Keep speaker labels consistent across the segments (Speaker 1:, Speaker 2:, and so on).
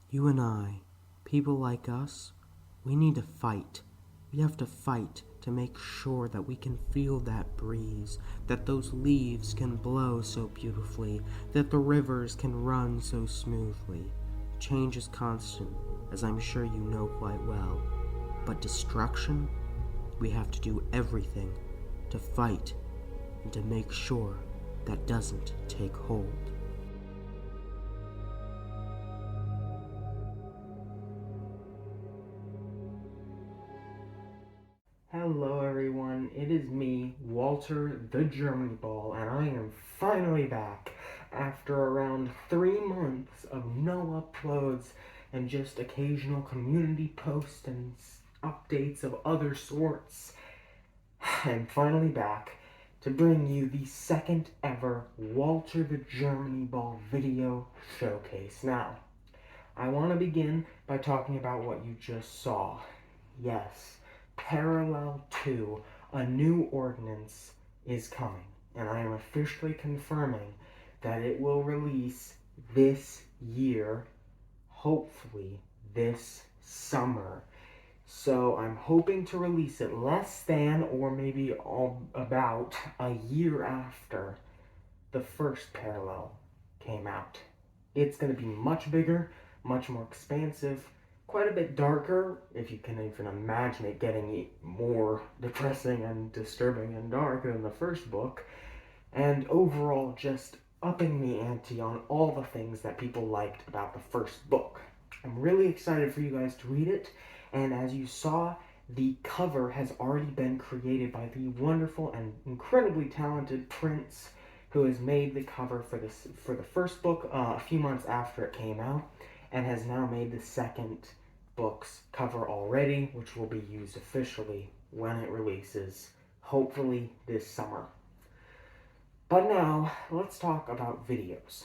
Speaker 1: You and I, people like us, we need to fight. We have to fight to make sure that we can feel that breeze, that those leaves can blow so beautifully, that the rivers can run so smoothly. Change is constant, as I'm sure you know quite well. But destruction, we have to do everything to fight and to make sure that doesn't take hold. Hello everyone, it is me, WalterTheGermanyBall, and I am finally back after around 3 months of no uploads and just occasional community posts and updates of other sorts. I'm finally back to bring you the second ever WalterTheGermanyBall video showcase. Now, I want to begin by talking about what you just saw. Yes, Parallel 2, a new ordinance is coming, and I am officially confirming that it will release this year, hopefully this summer. So I'm hoping to release it less than, or maybe about a year after the first Parallel came out. It's going to be much bigger, much more expansive, quite a bit darker, if you can even imagine it getting more depressing and disturbing and dark than the first book, and overall just upping the ante on all the things that people liked about the first book. I'm really excited for you guys to read it, and as you saw, the cover has already been created by the wonderful and incredibly talented Prince, who has made the cover for the first book a few months after it came out, and has now made the second book's cover already, which will be used officially when it releases, hopefully this summer. But now, let's talk about videos.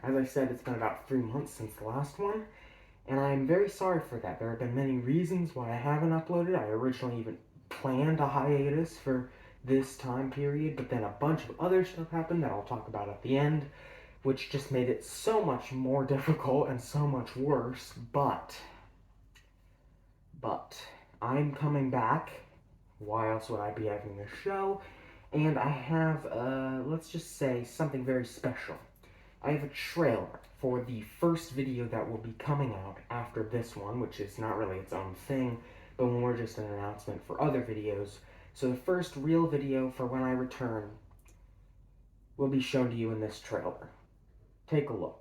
Speaker 1: As I said, it's been about 3 months since the last one, and I'm very sorry for that. There have been many reasons why I haven't uploaded. I originally even planned a hiatus for this time period, but then a bunch of other stuff happened that I'll talk about at the end, which just made it so much more difficult and so much worse. But I'm coming back. Why else would I be having this show? And I have, let's just say, something very special. I have a trailer for the first video that will be coming out after this one, which is not really its own thing, but more just an announcement for other videos. So the first real video for when I return will be shown to you in this trailer. Take a look.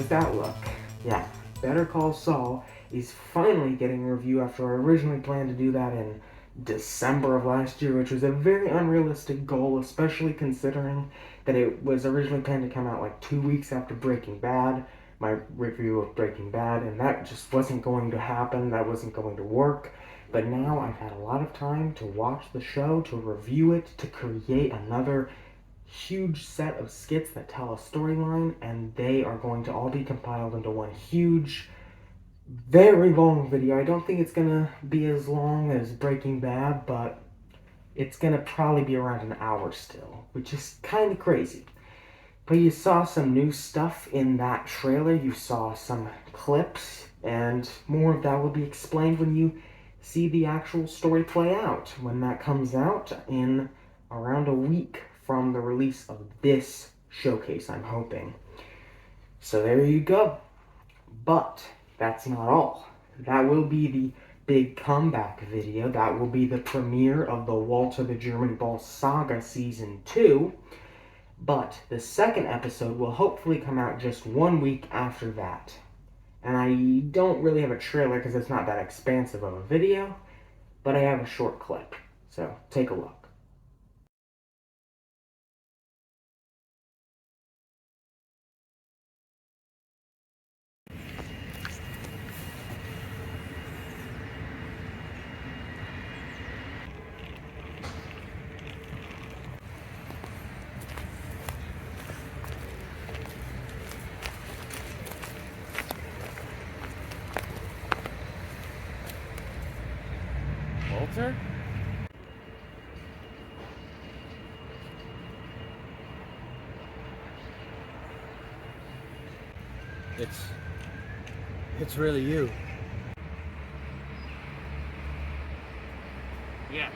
Speaker 1: does that look? Yeah, Better Call Saul is finally getting a review after I originally planned to do that in December of last year, which was a very unrealistic goal, especially considering that it was originally planned to come out like 2 weeks after Breaking Bad, my review of Breaking Bad, and that just wasn't going to happen. That wasn't going to work. But now I've had a lot of time to watch the show, to review it, to create another huge set of skits that tell a storyline, and they are going to all be compiled into one huge, very long video. I don't think it's gonna be as long as Breaking Bad, but it's gonna probably be around an hour still, which is kind of crazy. But you saw some new stuff in that trailer. You saw some clips, and more of that will be explained when you see the actual story play out, when that comes out in around a week from the release of this showcase, I'm hoping. So there you go. But that's not all. That will be the big comeback video. That will be the premiere of the Walter the German Ball Saga Season 2. But the second episode will hopefully come out just 1 week after that. And I don't really have a trailer because it's not that expansive of a video, but I have a short clip. So take a look.
Speaker 2: Walter? It's really you.
Speaker 3: Yes.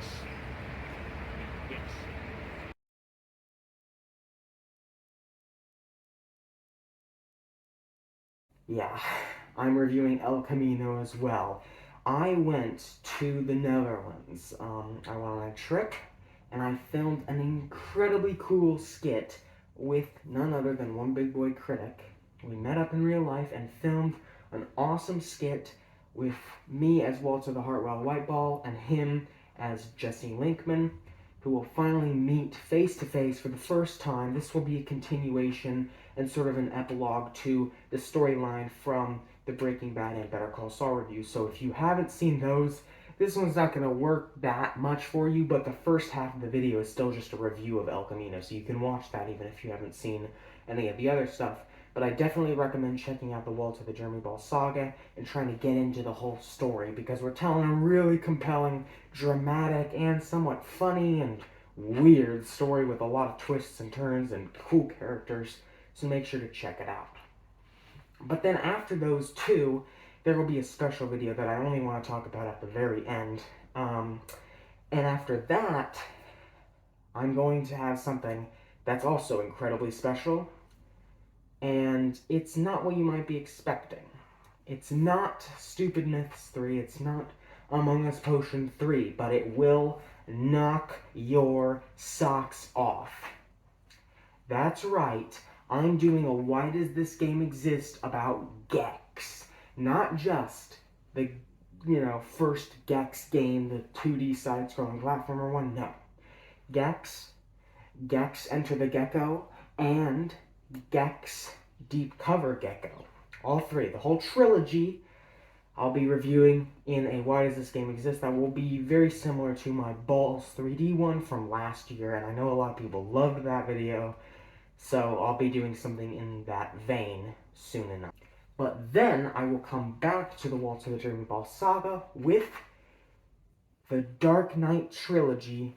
Speaker 3: Yes.
Speaker 1: Yeah, I'm reviewing El Camino as well. I went to the Netherlands. I went on a trip, and I filmed an incredibly cool skit with none other than One Big Boy Critic. We met up in real life and filmed an awesome skit with me as Walter the Hartwell Whiteball and him as Jesse Linkman, who will finally meet face to face for the first time. This will be a continuation and sort of an epilogue to the storyline from the Breaking Bad and Better Call Saul reviews. So if you haven't seen those, this one's not going to work that much for you, but the first half of the video is still just a review of El Camino, so you can watch that even if you haven't seen any of the other stuff. But I definitely recommend checking out the Walter the German Ball saga and trying to get into the whole story, because we're telling a really compelling, dramatic, and somewhat funny and weird story with a lot of twists and turns and cool characters, so make sure to check it out. But then after those two, there will be a special video that I only want to talk about at the very end. And after that, I'm going to have something that's also incredibly special, and it's not what you might be expecting. It's not Stupid Myths 3, it's not Among Us Potion 3, but it will knock your socks off. That's right, I'm doing a Why Does This Game Exist about Gex. Not just the, first Gex game, the 2D side-scrolling platformer one, no. Gex Enter the Gecko, and Gex Deep Cover Gecko. All three, the whole trilogy, I'll be reviewing in a Why Does This Game Exist that will be very similar to my Balls 3D one from last year, and I know a lot of people loved that video, so I'll be doing something in that vein soon enough. But then I will come back to the Walter the German Ball saga with the Dark Knight trilogy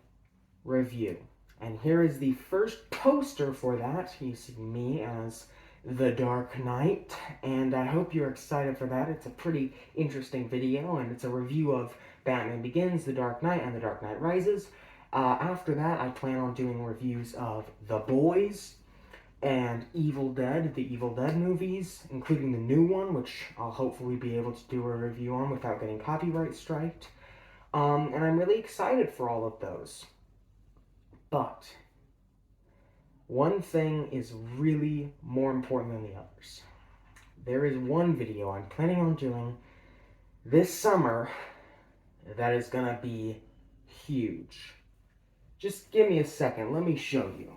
Speaker 1: review. And here is the first poster for that. You see me as the Dark Knight, and I hope you're excited for that. It's a pretty interesting video, and it's a review of Batman Begins, The Dark Knight, and The Dark Knight Rises. After that, I plan on doing reviews of The Boys and Evil Dead, the Evil Dead movies, including the new one, which I'll hopefully be able to do a review on without getting copyright striked. And I'm really excited for all of those. But one thing is really more important than the others. there is one video I'm planning on doing this summer that is gonna be huge. Just give me a second, let me show you.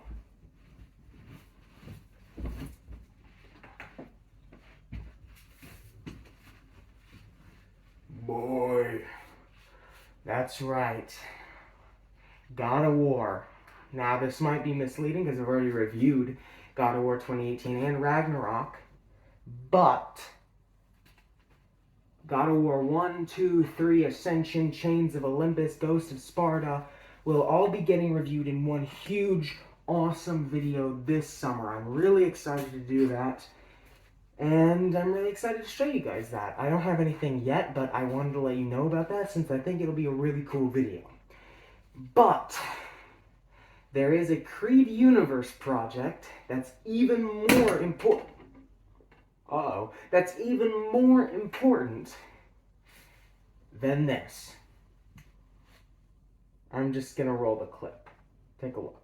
Speaker 1: Boy, that's right. God of War. Now, this might be misleading because I've already reviewed God of War 2018 and Ragnarok, but God of War 1, 2, 3, Ascension, Chains of Olympus, Ghost of Sparta will all be getting reviewed in one huge, awesome video this summer. I'm really excited to do that, and I'm really excited to show you guys that. I don't have anything yet, but I wanted to let you know about that since I think it'll be a really cool video. But there is a Creed Universe project that's even more important. That's even more important than this. I'm just gonna roll the clip. Take a look.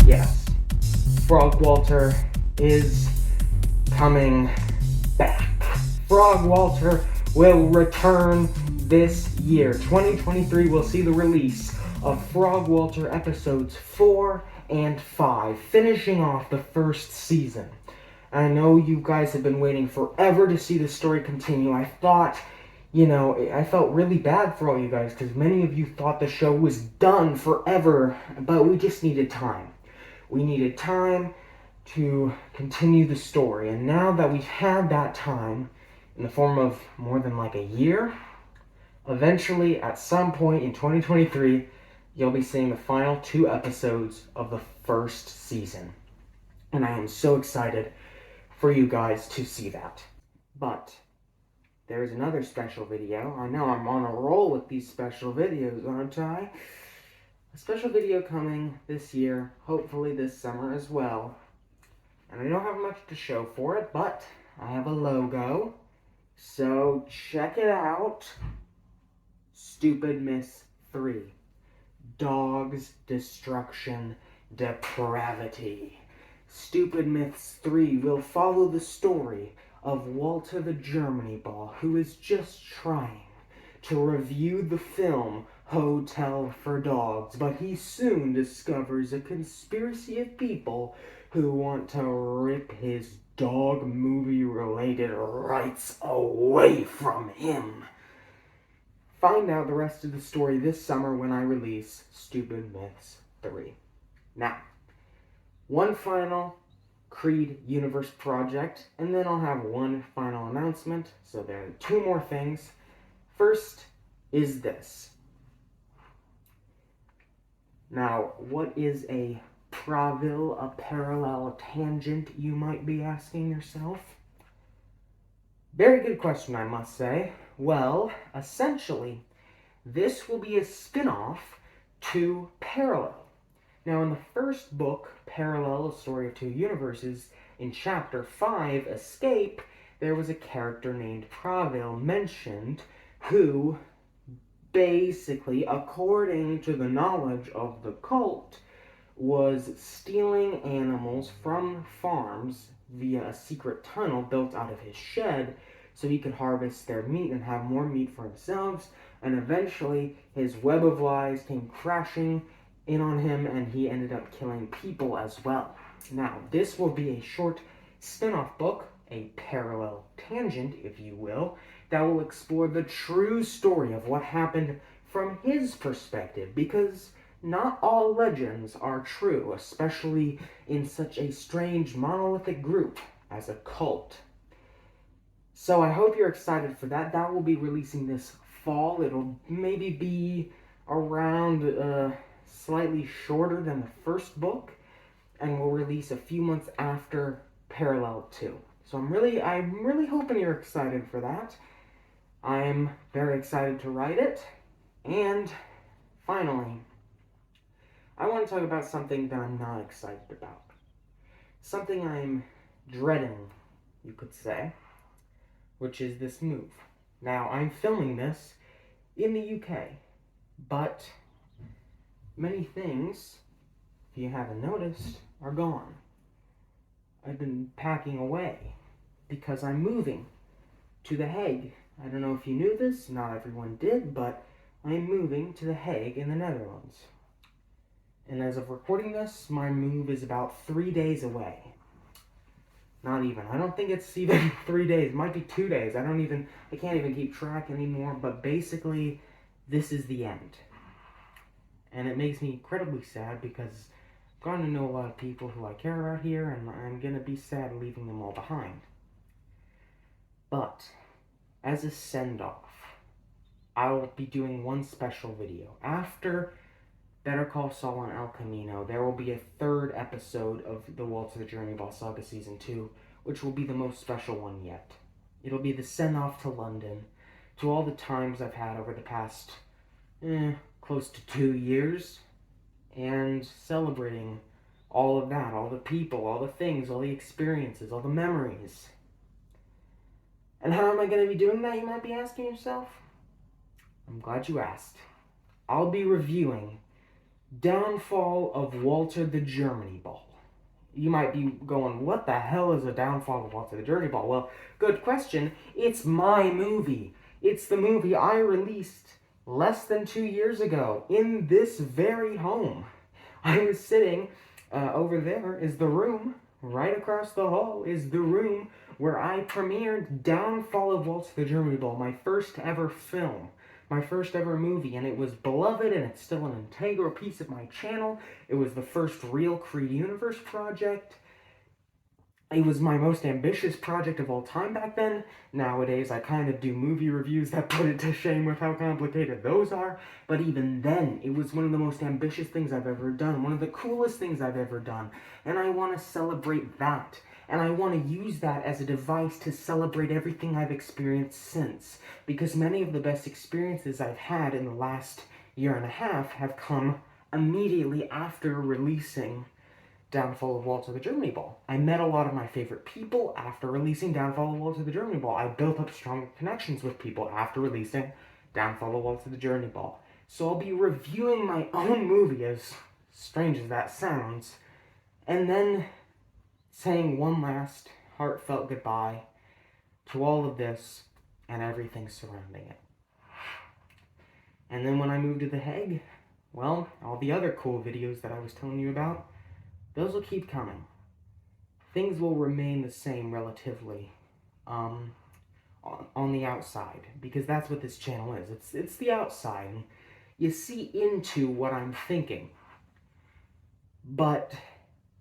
Speaker 1: Yes, Frog Walter is coming back. Frog Walter will return this year. 2023 will see the release of Frog Walter episodes 4 and 5, finishing off the first season. I know you guys have been waiting forever to see the story continue. I thought, I felt really bad for all you guys because many of you thought the show was done forever, but we just needed time. We needed time to continue the story, and now that we've had that time in the form of more than like a year, eventually at some point in 2023 you'll be seeing the final 2 episodes of the first season, and I am so excited for you guys to see that. But there is another special video. I know I'm on a roll with these special videos, aren't I? A special video coming this year, hopefully this summer as well. And I don't have much to show for it, but I have a logo. So check it out. Stupid Myths 3. Dogs, Destruction, Depravity. Stupid Myths 3 will follow the story of Walter the Germany-Ball, who is just trying to review the film Hotel for Dogs, but he soon discovers a conspiracy of people who want to rip his dog movie-related rights away from him. Find out the rest of the story this summer when I release Stupid Myths 3. Now, one final Creed Universe project, and then I'll have one final announcement. So there are 2 more things. First is this. Now, what is a pravil, a parallel tangent, you might be asking yourself? Very good question, I must say. Well, essentially, this will be a spin-off to Parallel. Now, in the first book, Parallel, A Story of Two Universes, in Chapter 5, Escape, there was a character named Pravil mentioned who basically, according to the knowledge of the cult, was stealing animals from farms via a secret tunnel built out of his shed so he could harvest their meat and have more meat for himself, and eventually his web of lies came crashing in on him and he ended up killing people as well. Now, this will be a short spin-off book, a parallel tangent, if you will, that will explore the true story of what happened from his perspective, because not all legends are true, especially in such a strange monolithic group as a cult. So I hope you're excited for that. That will be releasing this fall. It'll maybe be around slightly shorter than the first book, and will release a few months after Parallel 2. So I'm really hoping you're excited for that. I'm very excited to write it. And finally, I want to talk about something that I'm not excited about. something I'm dreading, you could say, which is this move. Now, I'm filming this in the UK, but many things, if you haven't noticed, are gone. I've been packing away because I'm moving to The Hague. I don't know if you knew this, not everyone did, but I'm moving to The Hague in the Netherlands. And as of recording this, my move is about 3 days away. Not even. I don't think it's even 3 days. It might be 2 days. I can't even keep track anymore, but basically, this is the end. And it makes me incredibly sad because I've gotten to know a lot of people who I care about here, and I'm gonna be sad leaving them all behind. But, as a send-off, I'll be doing one special video. After Better Call Saul and El Camino, there will be a third episode of the Walter the Journey Ball Saga Season 2, which will be the most special one yet. It'll be the send-off to London, to all the times I've had over the past, close to 2 years, and celebrating all of that, all the people, all the things, all the experiences, all the memories. And how am I going to be doing that, you might be asking yourself? I'm glad you asked. I'll be reviewing Downfall of Walter the Germany Ball. You might be going, what the hell is a downfall of Walter the Germany Ball? Well, good question. It's my movie. It's the movie I released less than 2 years ago in this very home. I was sitting over there is the room, right across the hall is the room where I premiered Downfall of Walter the Germany Ball, my first ever film. My first ever movie, and it was beloved, and it's still an integral piece of my channel. It was the first real Creed Universe project. It was my most ambitious project of all time back then. Nowadays, I kind of do movie reviews that put it to shame with how complicated those are. But even then, it was one of the most ambitious things I've ever done, one of the coolest things I've ever done. And I want to celebrate that. And I want to use that as a device to celebrate everything I've experienced since. Because many of the best experiences I've had in the last year and a half have come immediately after releasing Downfall of Walter the Germany Ball. I met a lot of my favorite people after releasing Downfall of Walter the Germany Ball. I built up stronger connections with people after releasing Downfall of Walter the Journey Ball. So I'll be reviewing my own movie, as strange as that sounds, and then saying one last heartfelt goodbye to all of this and everything surrounding it. And then when I move to The Hague, well, all the other cool videos that I was telling you about, those will keep coming. Things will remain the same relatively on the outside, because that's what this channel is. It's the outside. You see into what I'm thinking. But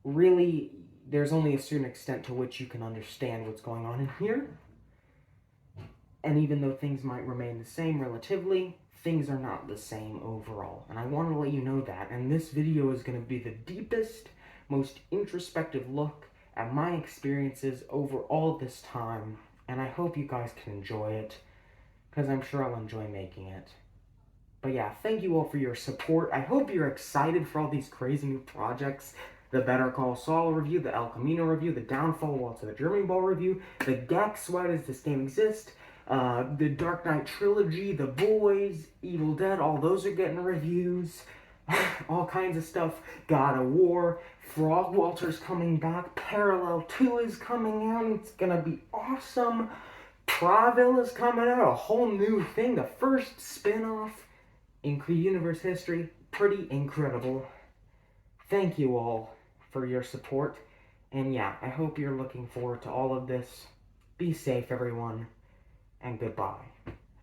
Speaker 1: really, there's only a certain extent to which you can understand what's going on in here. And even though things might remain the same relatively, things are not the same overall. And I want to let you know that. And this video is going to be the deepest, most introspective look at my experiences over all this time. And I hope you guys can enjoy it, because I'm sure I'll enjoy making it. But yeah, thank you all for your support. I hope you're excited for all these crazy new projects. The Better Call Saul review, the El Camino review, the Downfall of Walter the Germany Ball review, the Gex, Why Does This Game Exist? The Dark Knight Trilogy, The Boys, Evil Dead, all those are getting reviews. All kinds of stuff. God of War, Frog Walter's coming back, Parallel 2 is coming out, it's gonna be awesome. Praville is coming out, a whole new thing, the first spin-off in Creed Universe history. Pretty incredible. Thank you all for your support, and yeah, I hope you're looking forward to all of this. Be safe, everyone, and goodbye.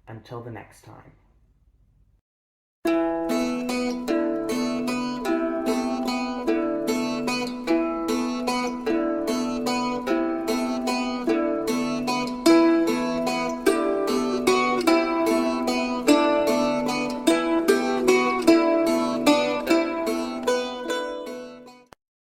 Speaker 1: Until the next time.